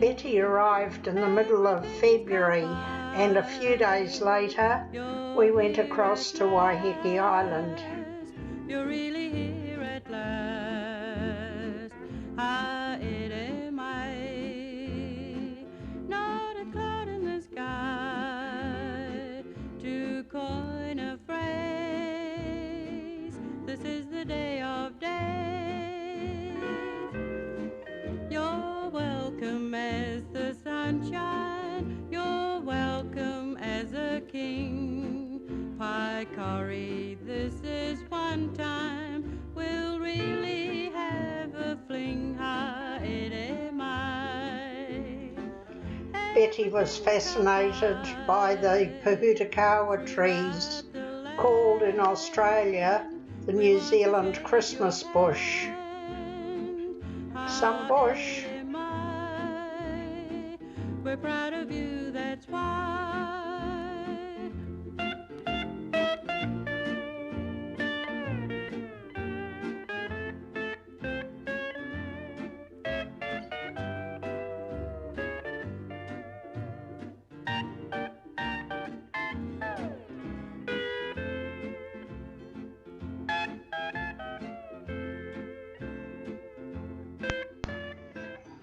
Betty arrived in the middle of February, and a few days later we went across to Waiheke Island. You're really here at last. Haere mai. Not a cloud in the sky. To coin a phrase, this is the day of days. You're welcome as the sunshine. You're welcome as a king. Paikari, this is one time we'll really have a fling. Haere mai. Betty was fascinated by the Pahutakawa trees, called in Australia the New Zealand Christmas bush. Some bush. We're proud of you, that's why.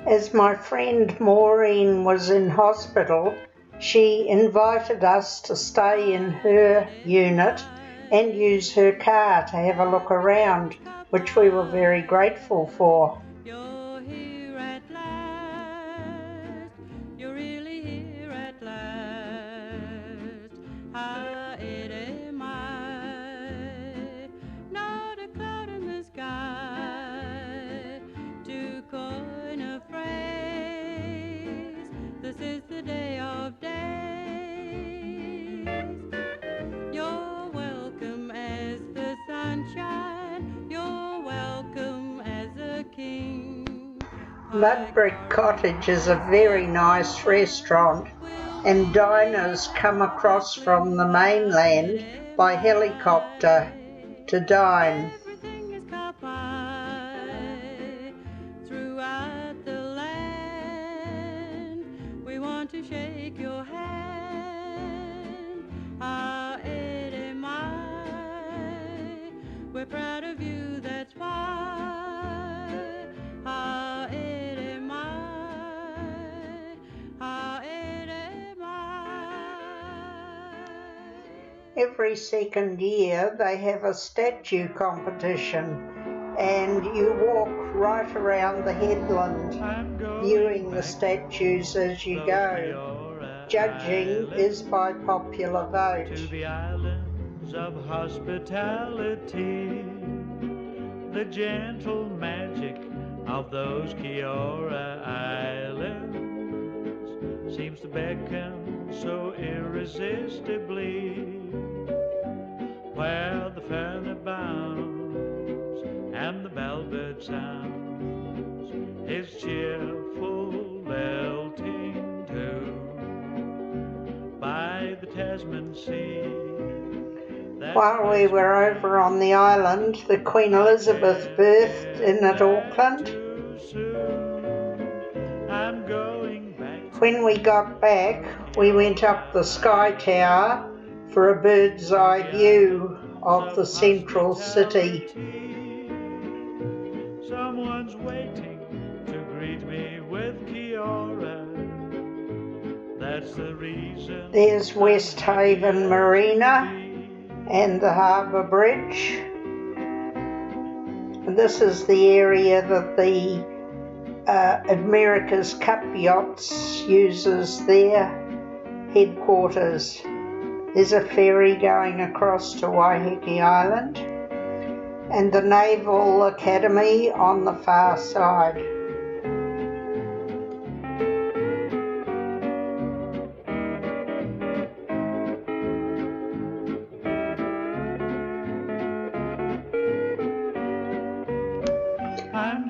As my friend Maureen was in hospital, she invited us to stay in her unit and use her car to have a look around, which we were very grateful for. You're here at last. You're really here at last. Haere mai. Not a cloud in the sky. To coin a phrase, this is the day of days. You're welcome as the sunshine. You're welcome as a king. Mudbrick Cottage is a very nice restaurant, and diners come across from the mainland by helicopter to dine. Everything is kapai throughout the land. We want to shake your hand. Haere mai. We're proud of you, that's why. Haere mai. Haere mai. Every second year they have a statue competition, and you walk right around the headland viewing the statues as you go. Judging is by popular vote. To the islands of hospitality, the gentle magic of those Kiora Islands seems to beckon so irresistibly, where the fern bounds and the bellbird sounds his cheerful lilting tune by the Tasman Sea. While we were over on the island, the Queen Elizabeth birthed in at Auckland. When we got back, we went up the Sky Tower for a bird's eye view of the central city. Someone's waiting to greet me with Kiora. That's the reason. There's West Haven Marina and the Harbour Bridge. This is the area that the America's Cup Yachts uses their headquarters. There's a ferry going across to Waiheke Island and the Naval Academy on the far side.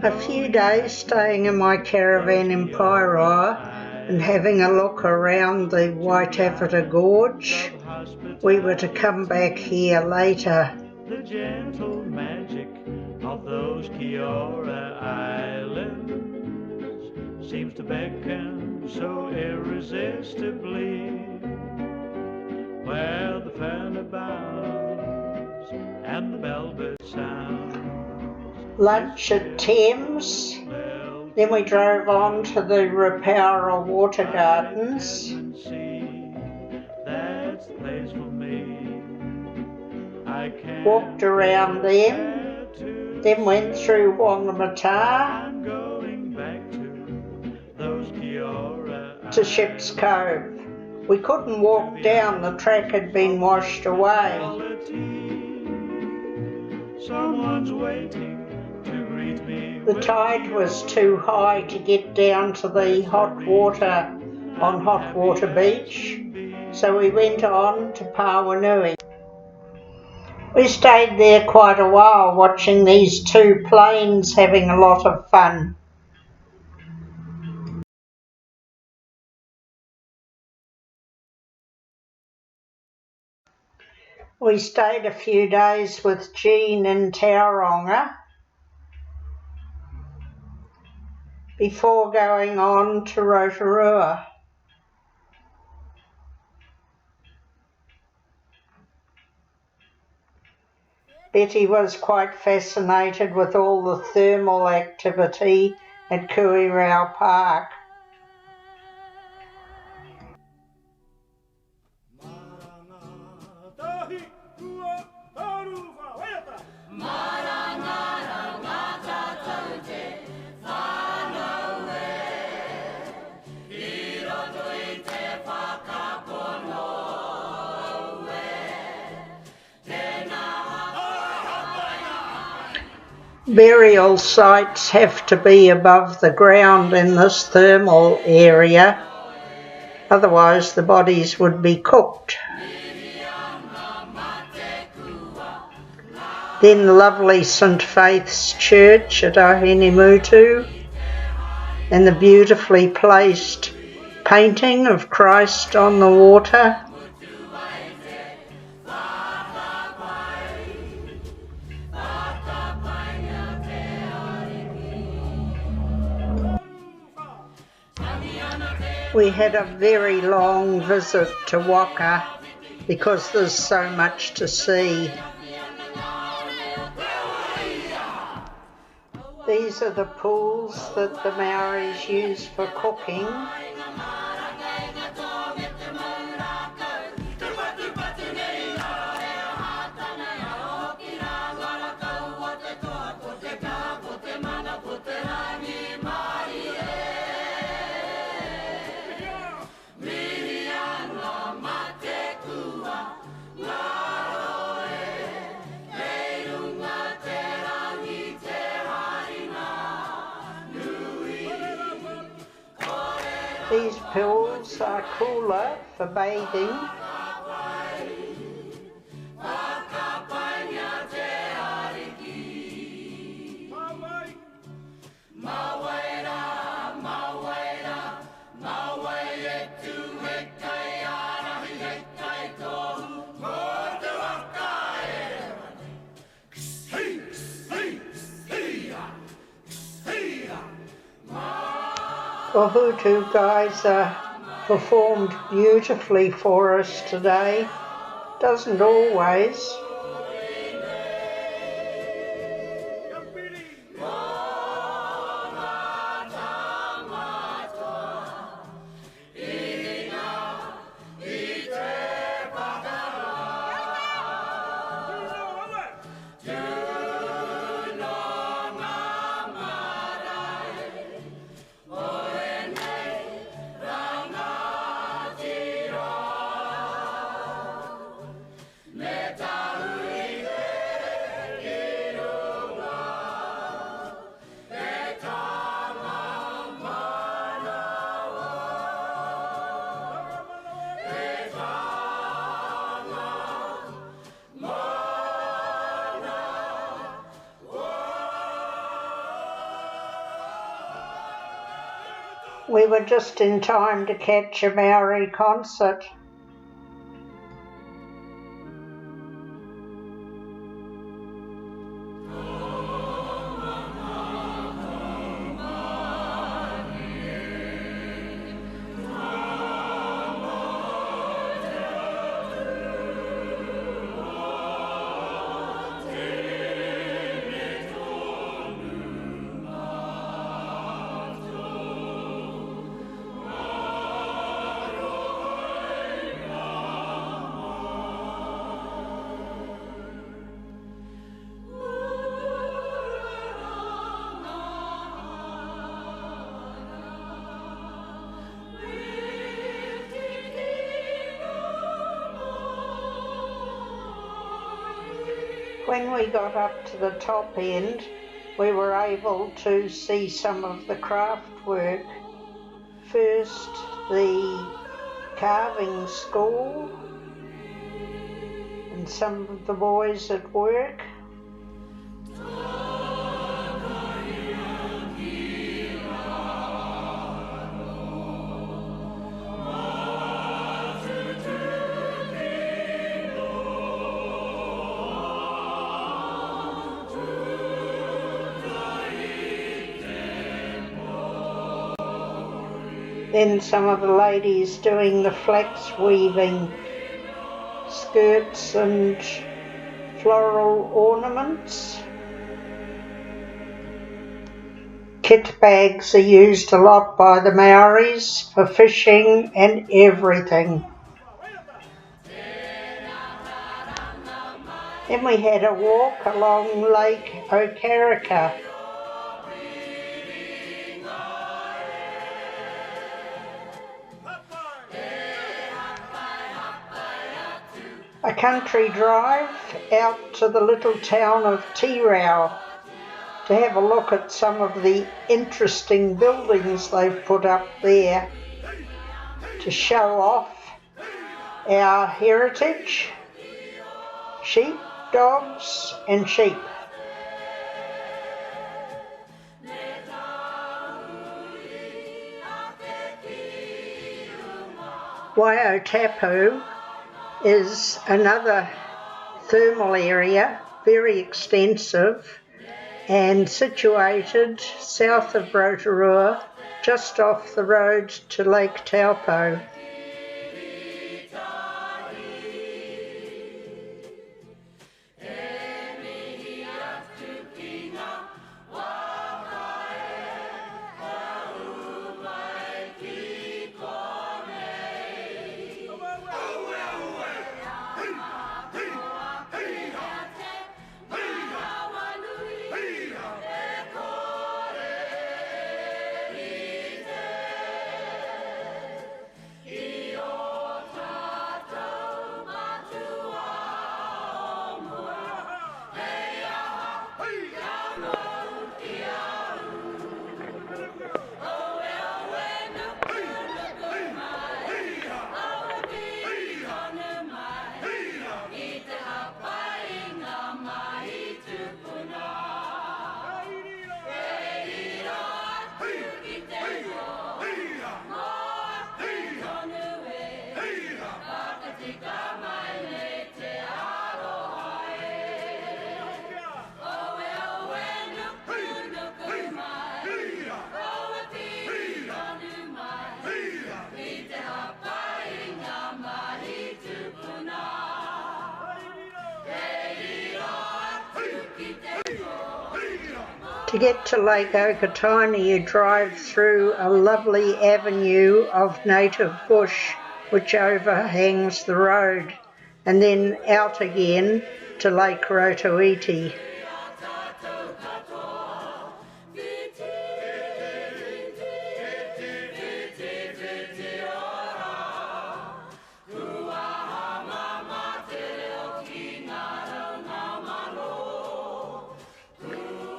A few days staying in my caravan in Paeroa and having a look around the Waitawhata Gorge. We were to come back here later. The gentle magic of those Kiora Islands seems to beckon so irresistibly, where the fender bows and the velvet sounds. Lunch at Thames. Then we drove on to the Repowra Water Gardens. That's the place for me. I Walked around them, then went through Whangamata I'm going back to those Kiora to Ships Cove. We couldn't walk down, the track had been washed away. Someone's waiting to greet me. The tide was too high to get down to the hot water on Hot Water Beach, so we went on to Pawanui. We stayed there quite a while watching these two planes having a lot of fun. We stayed a few days with Jean in Tauranga before going on to Rotorua. Betty was quite fascinated with all the thermal activity at Kuirau Park. Burial sites have to be above the ground in this thermal area, otherwise the bodies would be cooked. Then the lovely St Faith's Church at Ahinimutu and the beautifully placed painting of Christ on the water. We had a very long visit to Waka because there's so much to see. These are the pools that the Maoris use for cooking. These pools are cooler for bathing. Wahutu Geyser performed beautifully for us today. Doesn't always. We were just in time to catch a Maori concert. When we got up to the top end, we were able to see some of the craft work. First, the carving school and some of the boys at work. Then some of the ladies doing the flax weaving, skirts and floral ornaments. Kit bags are used a lot by the Maoris for fishing and everything. Then we had a walk along Lake Okarika. A country drive out to the little town of Tirau to have a look at some of the interesting buildings they've put up there to show off our heritage, sheep, dogs and sheep. Waiotapu is another thermal area, very extensive and situated south of Rotorua, just off the road to Lake Taupo. To get to Lake Okataini, you drive through a lovely avenue of native bush which overhangs the road, and then out again to Lake Rotoiti.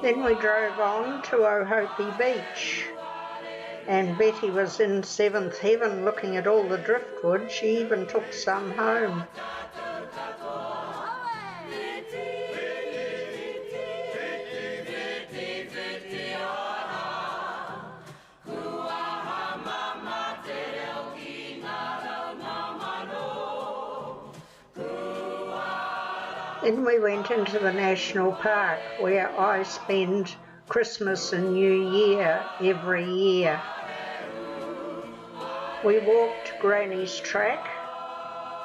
Then we drove on to Ohope Beach, and Betty was in seventh heaven looking at all the driftwood. She even took some home. Then we went into the National Park where I spend Christmas and New Year every year. We walked Granny's Track.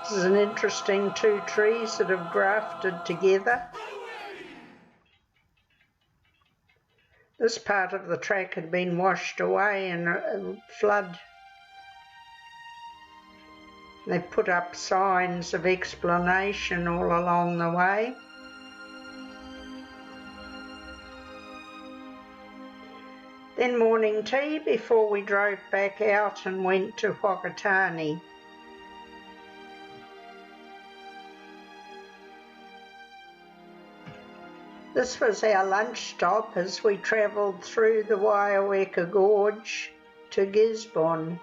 This is an interesting two trees that have grafted together. This part of the track had been washed away in a flood. They put up signs of explanation all along the way. Then morning tea before we drove back out and went to Whakatane. This was our lunch stop as we travelled through the Waiaweka Gorge to Gisborne.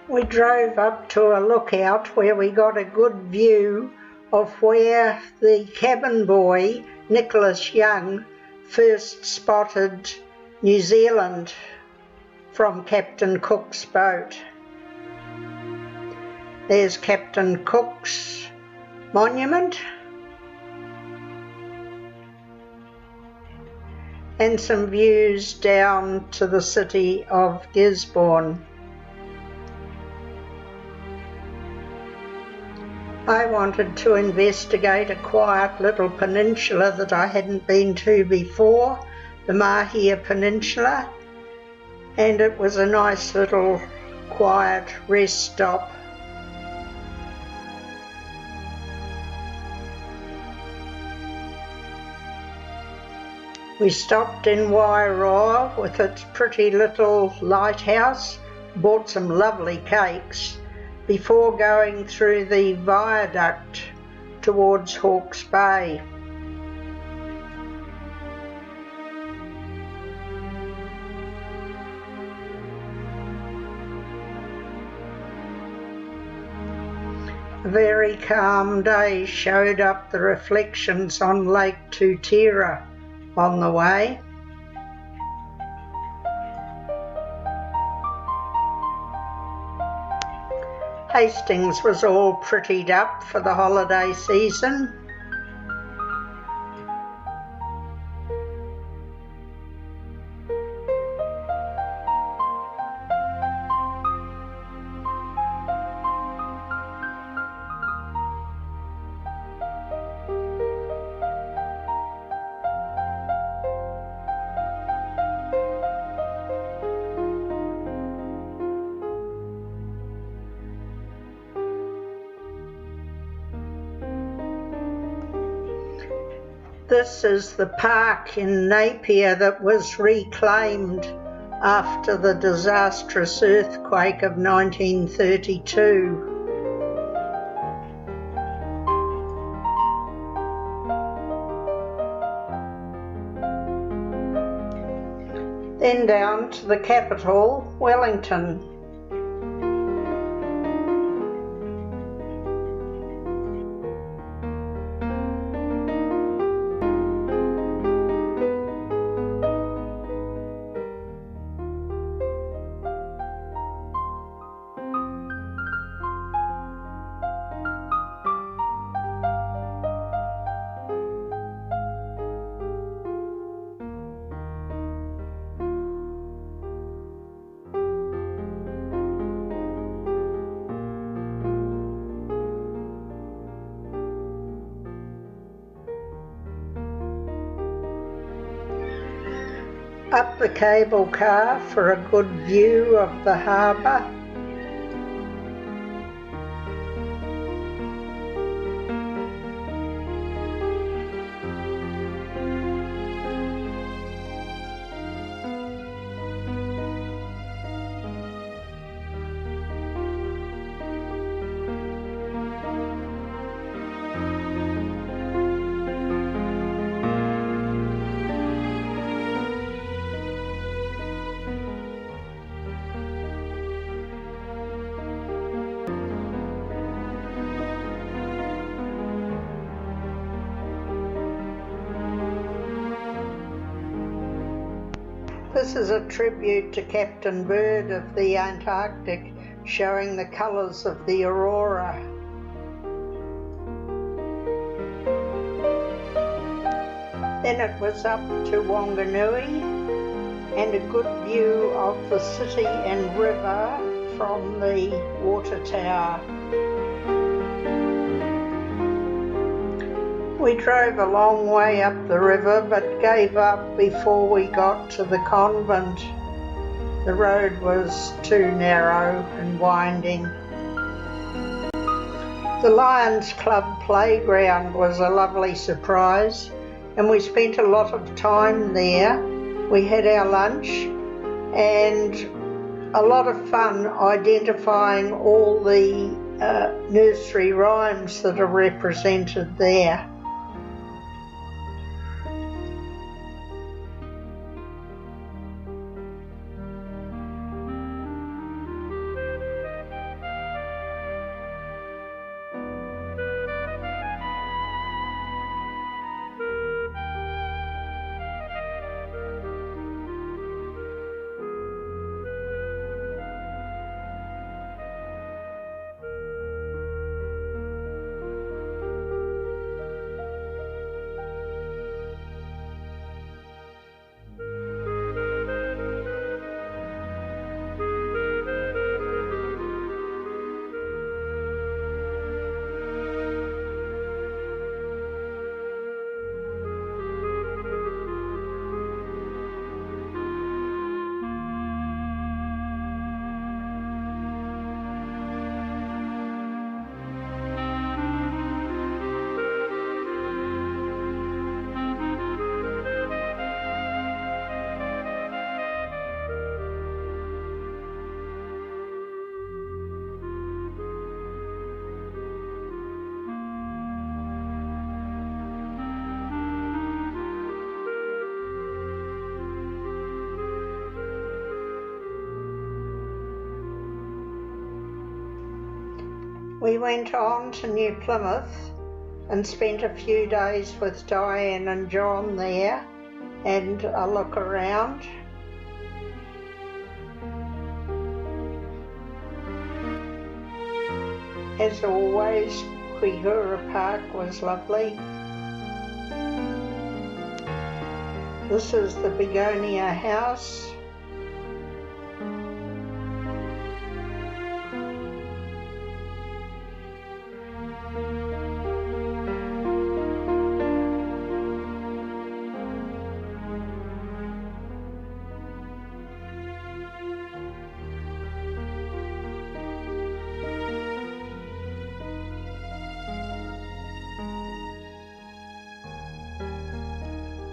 We drove up to a lookout where we got a good view of where the cabin boy, Nicholas Young, first spotted New Zealand from Captain Cook's boat. There's Captain Cook's monument and some views down to the city of Gisborne. I wanted to investigate a quiet little peninsula that I hadn't been to before, the Mahia Peninsula, and it was a nice little quiet rest stop. We stopped in Wairoa with its pretty little lighthouse, bought some lovely cakes, before going through the viaduct towards Hawke's Bay. A very calm day showed up the reflections on Lake Tutira on the way. Hastings was all prettied up for the holiday season. This is the park in Napier that was reclaimed after the disastrous earthquake of 1932. Then down to the capital, Wellington. Up the cable car for a good view of the harbour. This is a tribute to Captain Bird of the Antarctic, showing the colours of the aurora. Then it was up to Wanganui and a good view of the city and river from the water tower. We drove a long way up the river but gave up before we got to the convent. The road was too narrow and winding. The Lions Club playground was a lovely surprise, and we spent a lot of time there. We had our lunch and a lot of fun identifying all the nursery rhymes that are represented there. We went on to New Plymouth and spent a few days with Diane and John there and a look around. As always, Quihura Park was lovely. This is the Begonia House.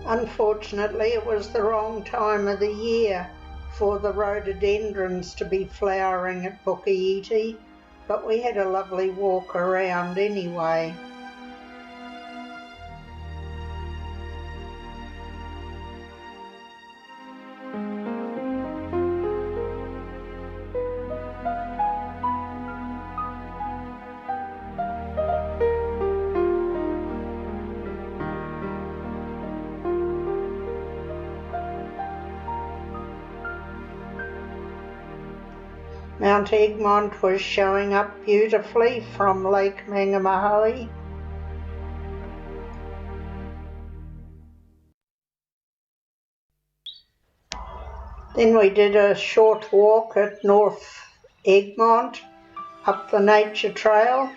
Unfortunately, it was the wrong time of the year for the rhododendrons to be flowering at Pukeiti, but we had a lovely walk around anyway. Mount Egmont was showing up beautifully from Lake Mangamahoe. Then we did a short walk at North Egmont up the nature trail.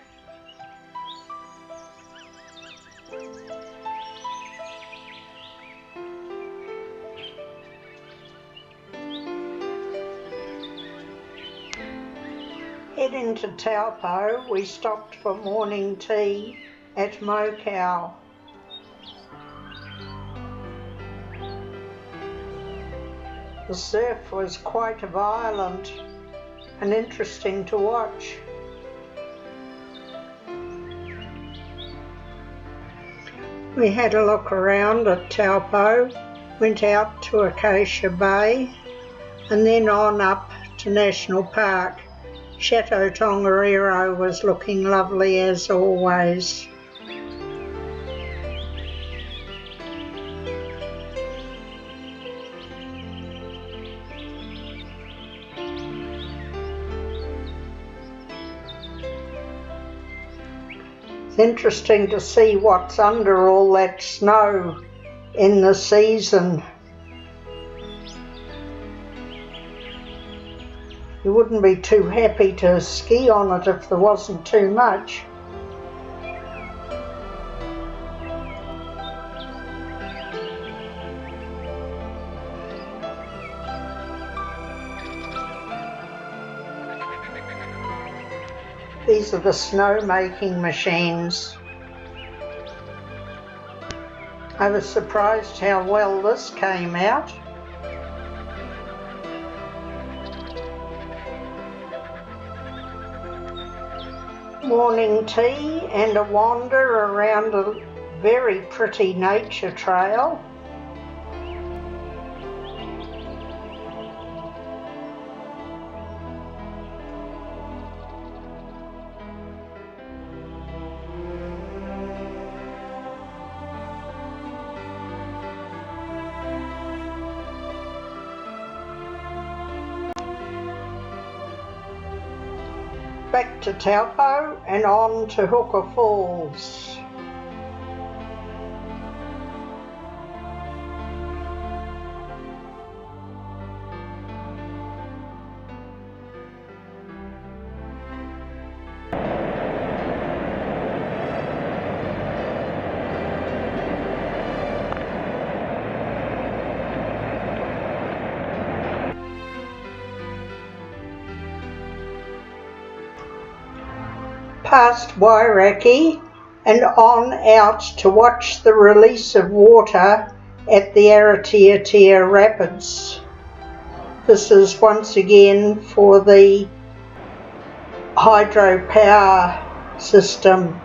Heading to Taupo, we stopped for morning tea at Mokau. The surf was quite violent and interesting to watch. We had a look around at Taupo, went out to Acacia Bay and then on up to National Park. Chateau Tongariro was looking lovely as always. It's interesting to see what's under all that snow in the season. You wouldn't be too happy to ski on it if there wasn't too much. These are the snow making machines. I was surprised how well this came out. Morning tea and a wander around a very pretty nature trail. Back to Taupo and on to Hooker Falls. Past Wairaki and on out to watch the release of water at the Aratiatia Rapids. This is once again for the hydropower system.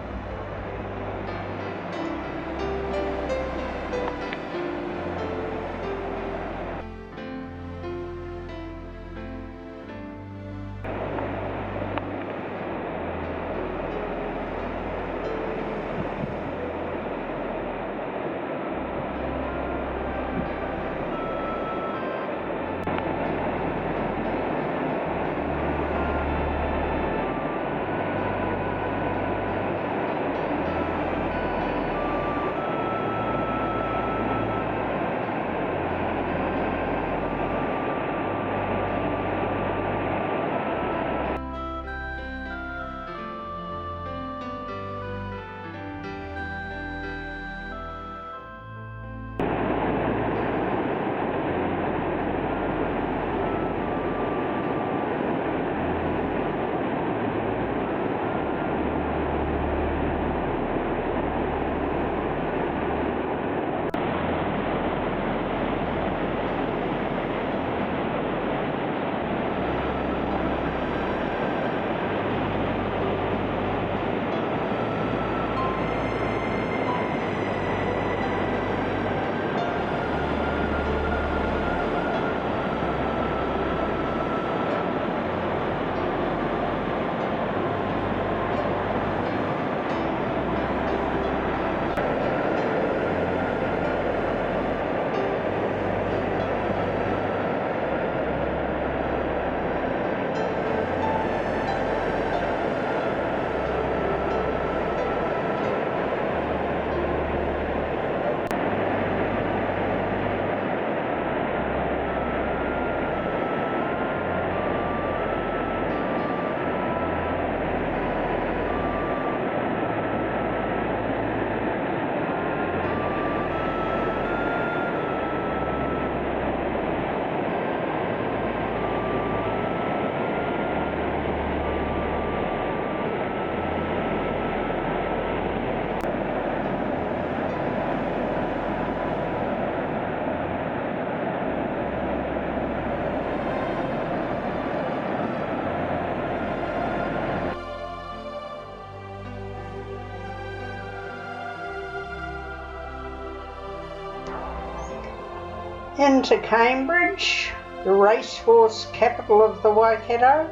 Into Cambridge, the racehorse capital of the Waikato,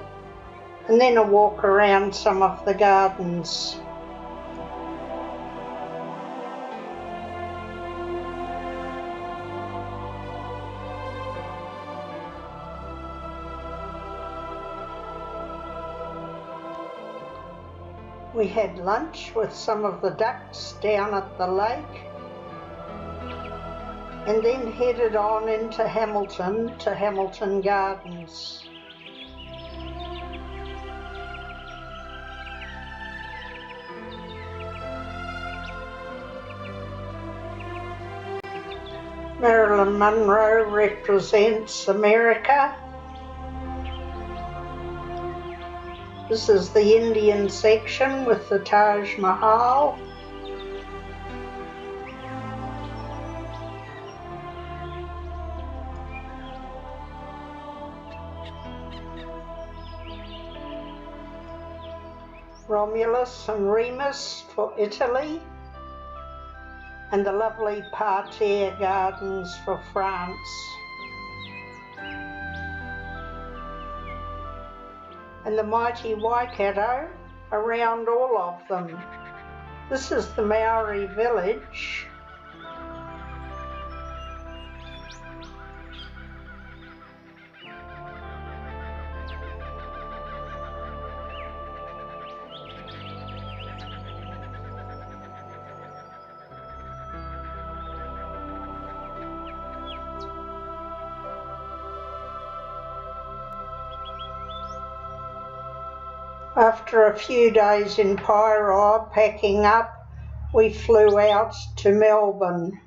and then a walk around some of the gardens. We had lunch with some of the ducks down at the lake and then headed on into Hamilton to Hamilton Gardens. Marilyn Monroe represents America. This is the Indian section with the Taj Mahal. Romulus and Remus for Italy, and the lovely Parterre Gardens for France. And the mighty Waikato around all of them. This is the Maori village. After a few days in Paeroa packing up, we flew out to Melbourne.